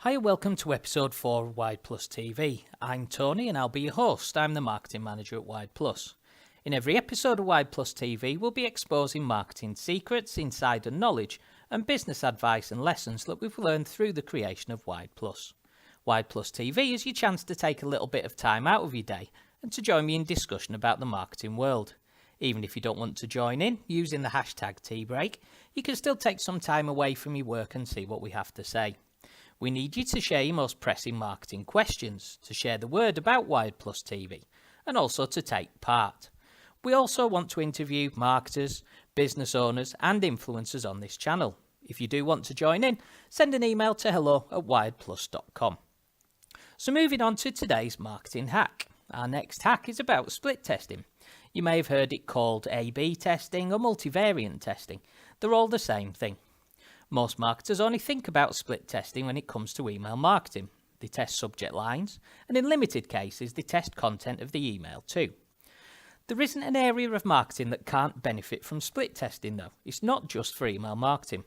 Hi and welcome to episode 4 of Wide Plus TV. I'm Tony and I'll be your host. I'm the marketing manager at Wide Plus. In every episode of Wide Plus TV, we'll be exposing marketing secrets, insider knowledge and business advice and lessons that we've learned through the creation of Wide Plus. Wide Plus TV is your chance to take a little bit of time out of your day and to join me in discussion about the marketing world. Even if you don't want to join in using the hashtag #TeaBreak, you can still take some time away from your work and see what we have to say. We need you to share your most pressing marketing questions, to share the word about Wide Plus TV, and also to take part. We also want to interview marketers, business owners and influencers on this channel. If you do want to join in, send an email to hello@wideplus.com. So moving on to today's marketing hack. Our next hack is about split testing. You may have heard it called A/B testing or multivariant testing. They're all the same thing. Most marketers only think about split testing when it comes to email marketing. They test subject lines, and in limited cases, they test content of the email too. There isn't an area of marketing that can't benefit from split testing though. It's not just for email marketing.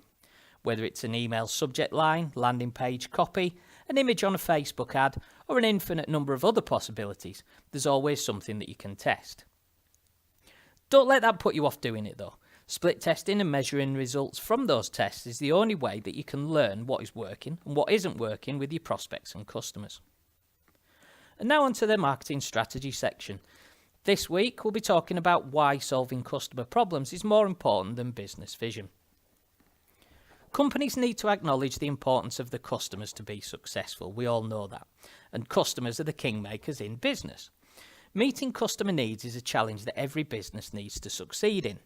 Whether it's an email subject line, landing page copy, an image on a Facebook ad, or an infinite number of other possibilities, there's always something that you can test. Don't let that put you off doing it though. Split testing and measuring results from those tests is the only way that you can learn what is working and what isn't working with your prospects and customers. And now onto the marketing strategy section. This week we'll be talking about why solving customer problems is more important than business vision. Companies need to acknowledge the importance of the customers to be successful. We all know that. And customers are the kingmakers in business. Meeting customer needs is a challenge that every business needs to succeed in.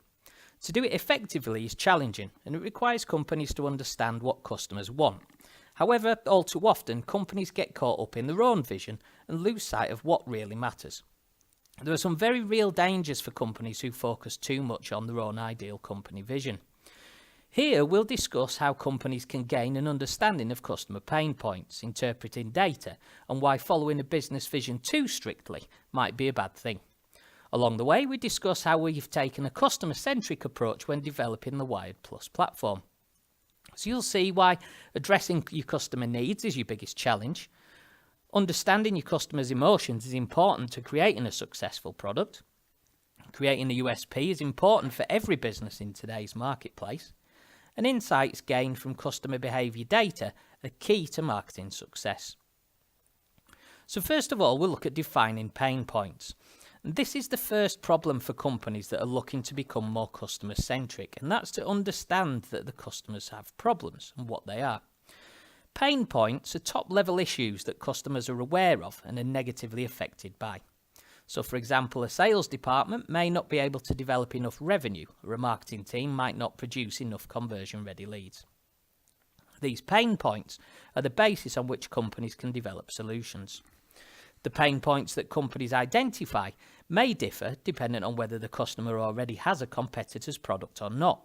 To do it effectively is challenging, and it requires companies to understand what customers want. However, all too often, companies get caught up in their own vision and lose sight of what really matters. There are some very real dangers for companies who focus too much on their own ideal company vision. Here, we'll discuss how companies can gain an understanding of customer pain points, interpreting data, and why following a business vision too strictly might be a bad thing. Along the way, we discuss how we've taken a customer-centric approach when developing the Wide Plus platform. So you'll see why addressing your customer needs is your biggest challenge. Understanding your customer's emotions is important to creating a successful product. Creating a USP is important for every business in today's marketplace. And insights gained from customer behaviour data are key to marketing success. So first of all, we'll look at defining pain points. And this is the first problem for companies that are looking to become more customer-centric, and that's to understand that the customers have problems and what they are. Pain points are top-level issues that customers are aware of and are negatively affected by. So, for example, a sales department may not be able to develop enough revenue, or a marketing team might not produce enough conversion-ready leads. These pain points are the basis on which companies can develop solutions. The pain points that companies identify may differ depending on whether the customer already has a competitor's product or not.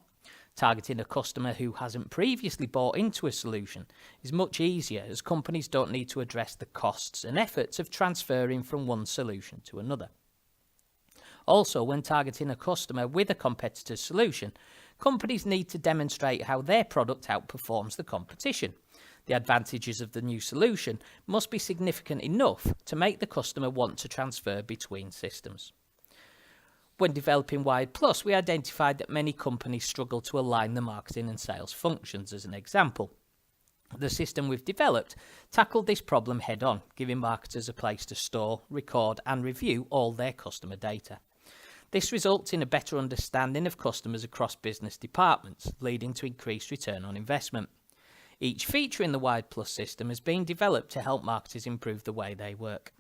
Targeting a customer who hasn't previously bought into a solution is much easier, as companies don't need to address the costs and efforts of transferring from one solution to another. Also, when targeting a customer with a competitor's solution, companies need to demonstrate how their product outperforms the competition. The advantages of the new solution must be significant enough to make the customer want to transfer between systems. When developing Wide Plus, we identified that many companies struggle to align the marketing and sales functions as an example. The system we've developed tackled this problem head on, giving marketers a place to store, record and review all their customer data. This results in a better understanding of customers across business departments, leading to increased return on investment. Each feature in the Wide Plus system is being developed to help marketers improve the way they work.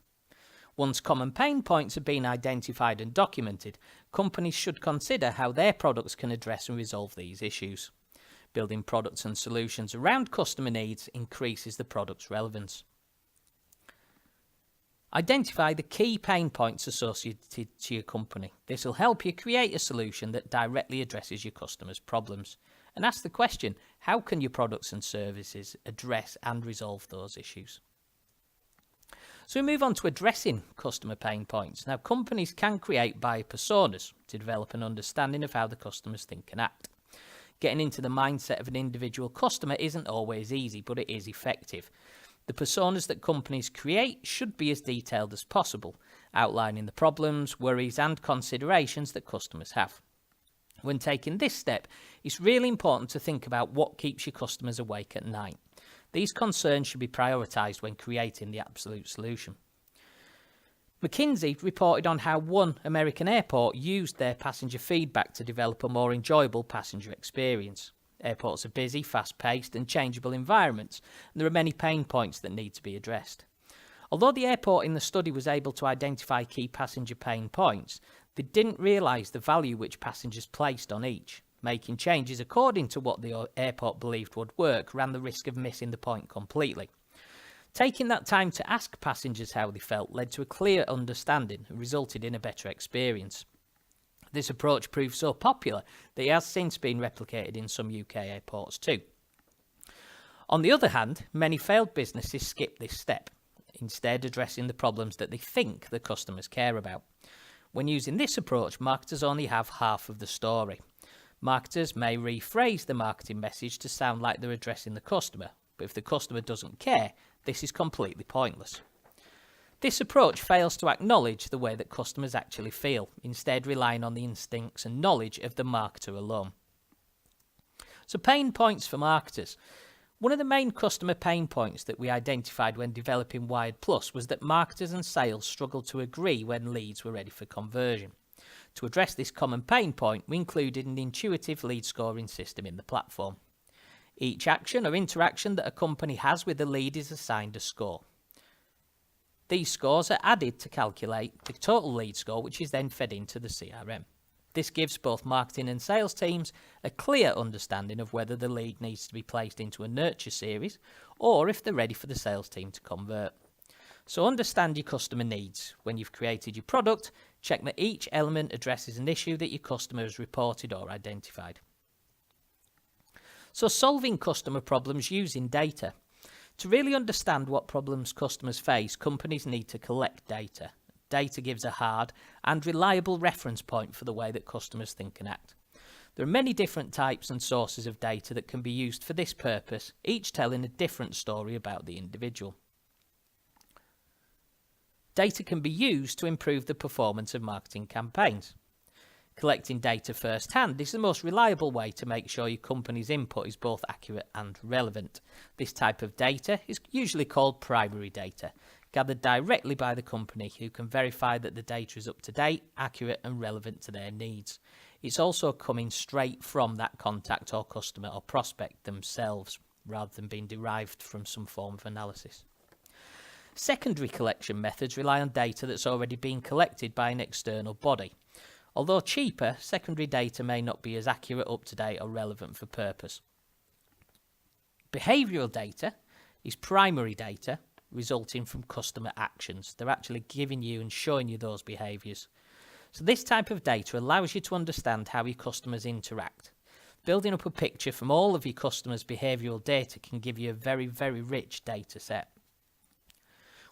Once common pain points have been identified and documented, companies should consider how their products can address and resolve these issues. Building products and solutions around customer needs increases the product's relevance. Identify the key pain points associated to your company. This will help you create a solution that directly addresses your customers' problems. And ask the question, how can your products and services address and resolve those issues? So we move on to addressing customer pain points. Now, companies can create buyer personas to develop an understanding of how the customers think and act. Getting into the mindset of an individual customer isn't always easy, but it is effective. The personas that companies create should be as detailed as possible, outlining the problems, worries and considerations that customers have. When taking this step, it's really important to think about what keeps your customers awake at night. These concerns should be prioritised when creating the absolute solution. McKinsey reported on how one American airport used their passenger feedback to develop a more enjoyable passenger experience. Airports are busy, fast-paced and changeable environments, and there are many pain points that need to be addressed. Although the airport in the study was able to identify key passenger pain points, they didn't realise the value which passengers placed on each. Making changes according to what the airport believed would work ran the risk of missing the point completely. Taking that time to ask passengers how they felt led to a clear understanding and resulted in a better experience. This approach proved so popular that it has since been replicated in some UK airports too. On the other hand, many failed businesses skip this step, instead addressing the problems that they think the customers care about. When using this approach, marketers only have half of the story. Marketers may rephrase the marketing message to sound like they're addressing the customer, but if the customer doesn't care, this is completely pointless. This approach fails to acknowledge the way that customers actually feel, instead relying on the instincts and knowledge of the marketer alone. So pain points for marketers. One of the main customer pain points that we identified when developing Wired Plus was that marketers and sales struggled to agree when leads were ready for conversion. To address this common pain point, we included an intuitive lead scoring system in the platform. Each action or interaction that a company has with a lead is assigned a score. These scores are added to calculate the total lead score, which is then fed into the CRM. This gives both marketing and sales teams a clear understanding of whether the lead needs to be placed into a nurture series or if they're ready for the sales team to convert. So understand your customer needs. When you've created your product, check that each element addresses an issue that your customer has reported or identified. So solving customer problems using data. To really understand what problems customers face, companies need to collect data. Data gives a hard and reliable reference point for the way that customers think and act. There are many different types and sources of data that can be used for this purpose, each telling a different story about the individual. Data can be used to improve the performance of marketing campaigns. Collecting data firsthand is the most reliable way to make sure your company's input is both accurate and relevant. This type of data is usually called primary data, gathered directly by the company who can verify that the data is up to date, accurate and relevant to their needs. It's also coming straight from that contact or customer or prospect themselves, rather than being derived from some form of analysis. Secondary collection methods rely on data that's already been collected by an external body. Although cheaper, secondary data may not be as accurate, up-to-date or relevant for purpose. Behavioural data is primary data resulting from customer actions. They're actually giving you and showing you those behaviours. So this type of data allows you to understand how your customers interact. Building up a picture from all of your customers' behavioural data can give you a very, very rich data set.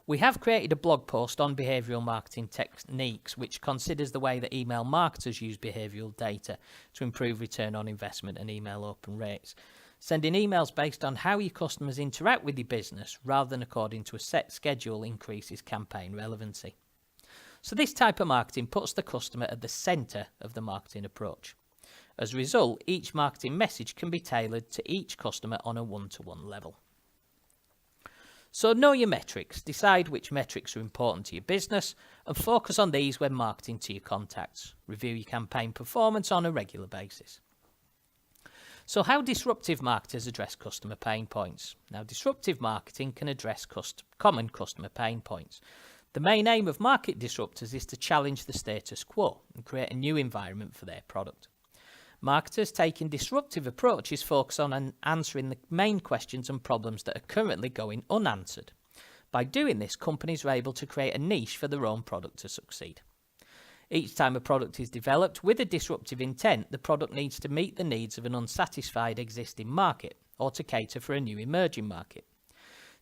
We have created a blog post on behavioural marketing techniques which considers the way that email marketers use behavioural data to improve return on investment and email open rates. Sending emails based on how your customers interact with your business rather than according to a set schedule increases campaign relevancy. So this type of marketing puts the customer at the centre of the marketing approach. As a result, each marketing message can be tailored to each customer on a one-to-one level. So know your metrics, decide which metrics are important to your business and focus on these when marketing to your contacts. Review your campaign performance on a regular basis. So how disruptive marketers address customer pain points? Now, disruptive marketing can address common customer pain points. The main aim of market disruptors is to challenge the status quo and create a new environment for their product. Marketers taking disruptive approaches focus on answering the main questions and problems that are currently going unanswered. By doing this, companies are able to create a niche for their own product to succeed. Each time a product is developed with a disruptive intent, the product needs to meet the needs of an unsatisfied existing market or to cater for a new emerging market.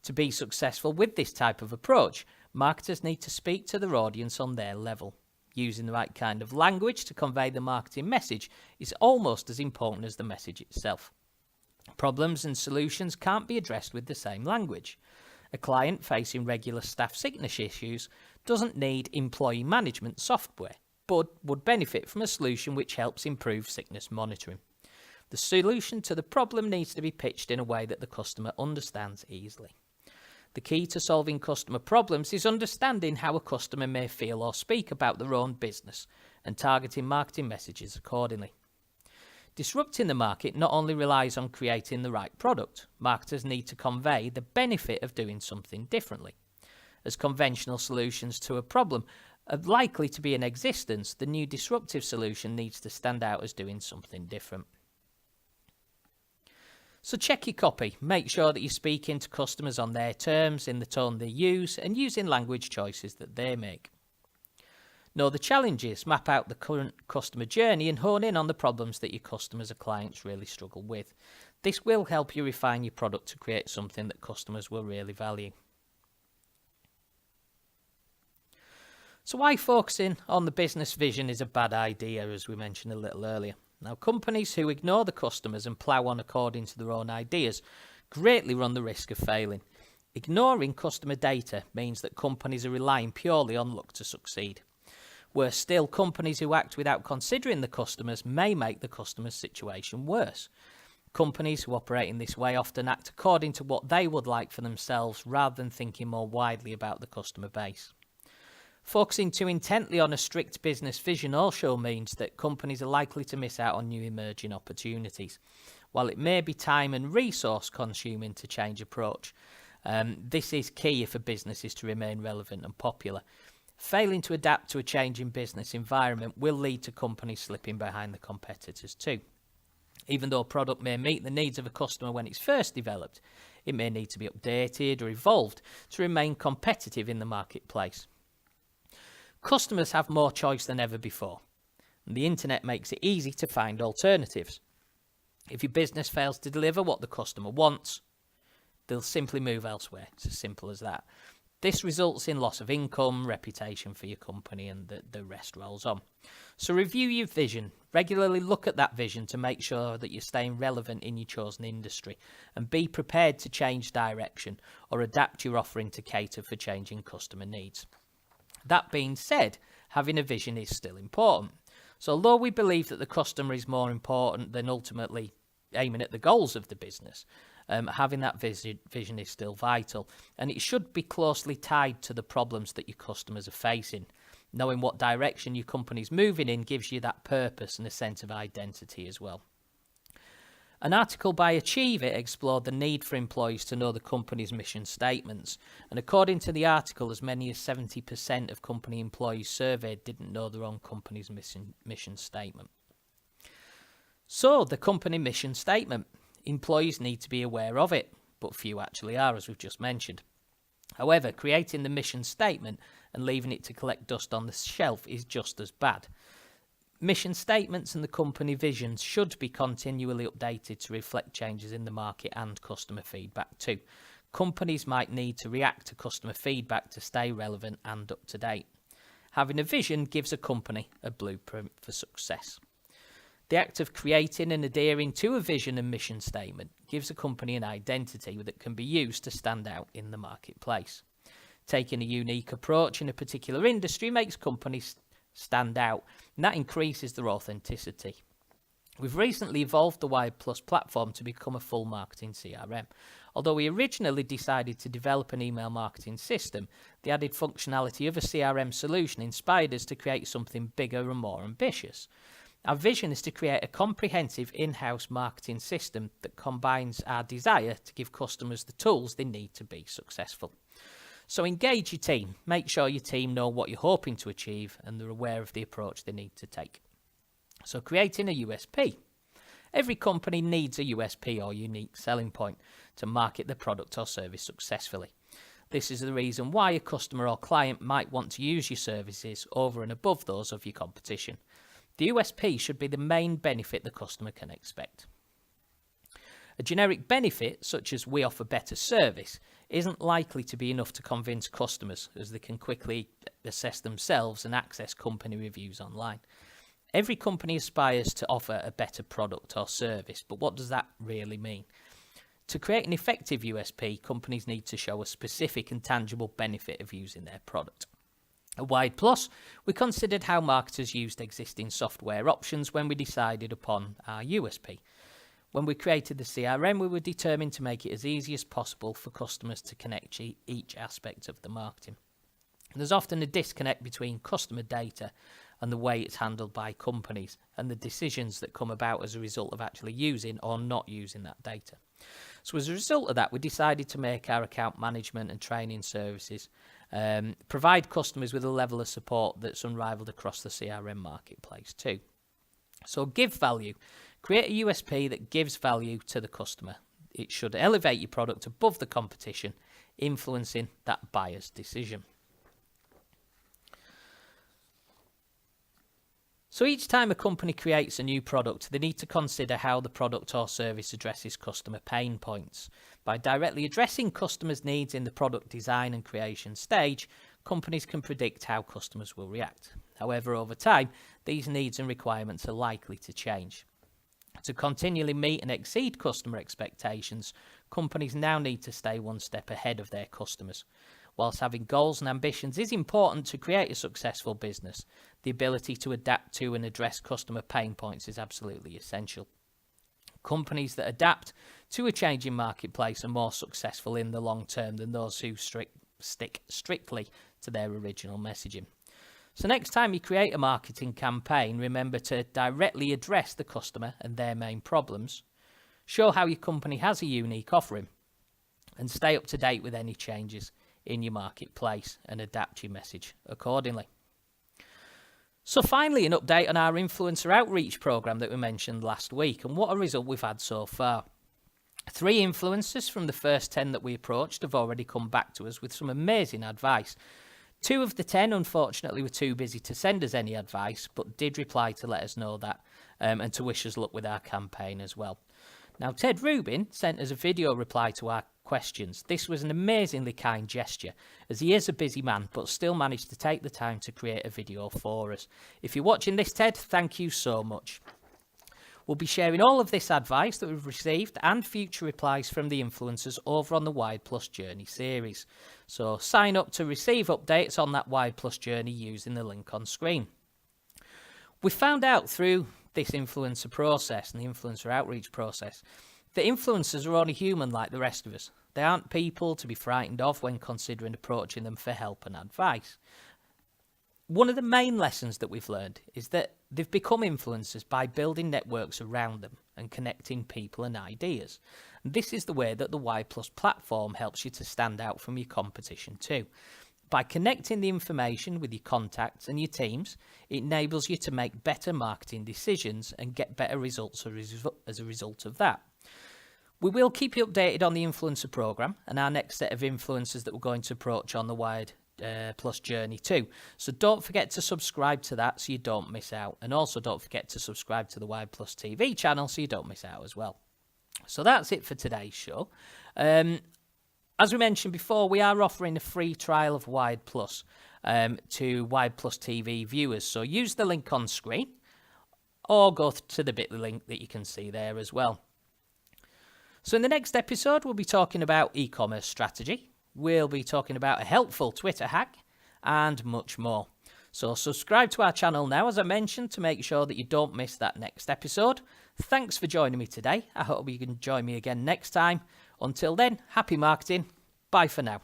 To be successful with this type of approach, marketers need to speak to their audience on their level. Using the right kind of language to convey the marketing message is almost as important as the message itself. Problems and solutions can't be addressed with the same language. A client facing regular staff sickness issues doesn't need employee management software, but would benefit from a solution which helps improve sickness monitoring. The solution to the problem needs to be pitched in a way that the customer understands easily. The key to solving customer problems is understanding how a customer may feel or speak about their own business and targeting marketing messages accordingly. Disrupting the market not only relies on creating the right product, marketers need to convey the benefit of doing something differently. As conventional solutions to a problem are likely to be in existence, the new disruptive solution needs to stand out as doing something different. So check your copy. Make sure that you're speaking to customers on their terms, in the tone they use, and using language choices that they make. Know the challenges, map out the current customer journey, and hone in on the problems that your customers or clients really struggle with. This will help you refine your product to create something that customers will really value. So why focusing on the business vision is a bad idea, as we mentioned a little earlier. Now, companies who ignore the customers and plough on according to their own ideas greatly run the risk of failing. Ignoring customer data means that companies are relying purely on luck to succeed. Worse still, companies who act without considering the customers may make the customer's situation worse. Companies who operate in this way often act according to what they would like for themselves rather than thinking more widely about the customer base. Focusing too intently on a strict business vision also means that companies are likely to miss out on new emerging opportunities. While it may be time and resource consuming to change approach, this is key if a business is to remain relevant and popular. Failing to adapt to a changing business environment will lead to companies slipping behind the competitors too. Even though a product may meet the needs of a customer when it's first developed, it may need to be updated or evolved to remain competitive in the marketplace. Customers have more choice than ever before, and the internet makes it easy to find alternatives. If your business fails to deliver what the customer wants, they'll simply move elsewhere. It's as simple as that. This results in loss of income, reputation for your company, and the rest rolls on. So review your vision. Regularly look at that vision to make sure that you're staying relevant in your chosen industry, and be prepared to change direction or adapt your offering to cater for changing customer needs. That being said, having a vision is still important. So although we believe that the customer is more important than ultimately aiming at the goals of the business, having that vision is still vital, and it should be closely tied to the problems that your customers are facing. Knowing what direction your company's moving in gives you that purpose and a sense of identity as well. An article by Achieve It explored the need for employees to know the company's mission statements, and according to the article, as many as 70% of company employees surveyed didn't know their own company's mission statement. So, the company mission statement. Employees need to be aware of it, but few actually are, as we've just mentioned. However, creating the mission statement and leaving it to collect dust on the shelf is just as bad. Mission statements and the company visions should be continually updated to reflect changes in the market and customer feedback too. Companies might need to react to customer feedback to stay relevant and up to date. Having a vision gives a company a blueprint for success. The act of creating and adhering to a vision and mission statement gives a company an identity that can be used to stand out in the marketplace. Taking a unique approach in a particular industry makes companies stand out, and that increases their authenticity. We've recently evolved the Wired Plus platform to become a full marketing CRM. Although we originally decided to develop an email marketing system, the added functionality of a CRM solution inspired us to create something bigger and more ambitious. Our vision is to create a comprehensive in-house marketing system that combines our desire to give customers the tools they need to be successful. So engage your team. Make sure your team know what you're hoping to achieve and they're aware of the approach they need to take. So creating a USP. Every company needs a USP or unique selling point to market their product or service successfully. This is the reason why a customer or client might want to use your services over and above those of your competition. The USP should be the main benefit the customer can expect. A generic benefit, such as we offer better service, isn't likely to be enough to convince customers, as they can quickly assess themselves and access company reviews online. Every company aspires to offer a better product or service, but what does that really mean? To create an effective USP, companies need to show a specific and tangible benefit of using their product. At Wide Plus, we considered how marketers used existing software options when we decided upon our USP. When we created the CRM, we were determined to make it as easy as possible for customers to connect each aspect of the marketing. There's often a disconnect between customer data and the way it's handled by companies and the decisions that come about as a result of actually using or not using that data. So as a result of that, we decided to make our account management and training services provide customers with a level of support that's unrivaled across the CRM marketplace too. So give value. Create a USP that gives value to the customer. It should elevate your product above the competition, influencing that buyer's decision. So each time a company creates a new product, they need to consider how the product or service addresses customer pain points. By directly addressing customers' needs in the product design and creation stage, companies can predict how customers will react. However, over time, these needs and requirements are likely to change. To continually meet and exceed customer expectations, companies now need to stay one step ahead of their customers. Whilst having goals and ambitions is important to create a successful business, the ability to adapt to and address customer pain points is absolutely essential. Companies that adapt to a changing marketplace are more successful in the long term than those who stick strictly to their original messaging. So next time you create a marketing campaign, remember to directly address the customer and their main problems, show how your company has a unique offering, and stay up to date with any changes in your marketplace and adapt your message accordingly. So finally, an update on our influencer outreach program that we mentioned last week and what a result we've had so far. 3 influencers from the first 10 that we approached have already come back to us with some amazing advice. 2 of the 10, unfortunately, were too busy to send us any advice, but did reply to let us know that and to wish us luck with our campaign as well. Now, Ted Rubin sent us a video reply to our questions. This was an amazingly kind gesture, as he is a busy man, but still managed to take the time to create a video for us. If you're watching this, Ted, thank you so much. We'll be sharing all of this advice that we've received and future replies from the influencers over on the Wide Plus Journey series. So sign up to receive updates on that Wide Plus Journey using the link on screen. We found out through this influencer process and the influencer outreach process that influencers are only human like the rest of us. They aren't people to be frightened of when considering approaching them for help and advice. One of the main lessons that we've learned is that they've become influencers by building networks around them and connecting people and ideas. And this is the way that the Y Plus platform helps you to stand out from your competition too. By connecting the information with your contacts and your teams, it enables you to make better marketing decisions and get better results as a result of that. We will keep you updated on the influencer program and our next set of influencers that we're going to approach on the Wide Plus Journey too. So don't forget to subscribe to that so you don't miss out. And also don't forget to subscribe to the Wide Plus TV channel so you don't miss out as well. So that's it for today's show. As we mentioned before, we are offering a free trial of Wide Plus to Wide Plus TV viewers. So use the link on screen or go to the bit.ly link that you can see there as well. So in the next episode, we'll be talking about e-commerce strategy. We'll be talking about a helpful Twitter hack and much more. So subscribe to our channel now, as I mentioned, to make sure that you don't miss that next episode. Thanks for joining me today. I hope you can join me again next time. Until then, happy marketing. Bye for now.